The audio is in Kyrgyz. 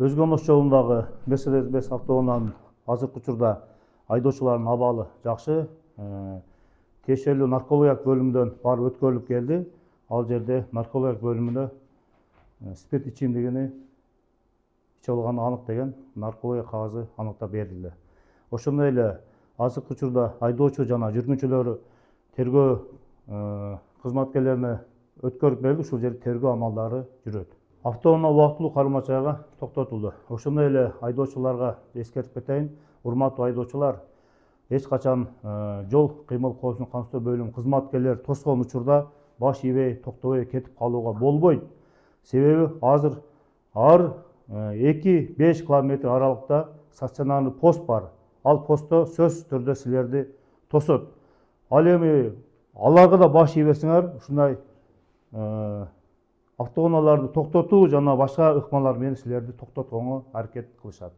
Өзгөмөш жолундагы Mercedes-Benz автоунаанын азыркы учурда айдоочулардын абалы жакшы. Тиешелүү наркологиялык бөлүмдөн барып өткөрүлүп келди. Ал жерде наркологиялык бөлүмүнө спирт ичимдигини ичип алганы анык деген наркология кагазы аныктап берилди. Ошондой эле азыркы учурда айдоочу жана жүргүнчүлөрү тергөө кызматкерлерине өткөрүп берилди. Ушул жерде тергөө амалдары жүрөт. Автоунаа убактылуу кармачайга токтотулду. Ошондой эле айдоочуларга эскертип кетейин. Урматтуу айдоочулар, эч качан жол кыймыл коопсуздугун камсыздоо бөлүмүнүн кызматкерлери тоскон учурда баш ийбей, токтобой кетип калууга болбойт. Себеби азыр ар 2-5 километр аралыкта стационарный пост бар. Ал постто сөзсүз түрдө силерди тосот. Ал эми аларга да баш ий берсеңер, ушундай автоунааларды токтотуу жана башка ыкмалар менен силерди токтотконго аракет кылышат.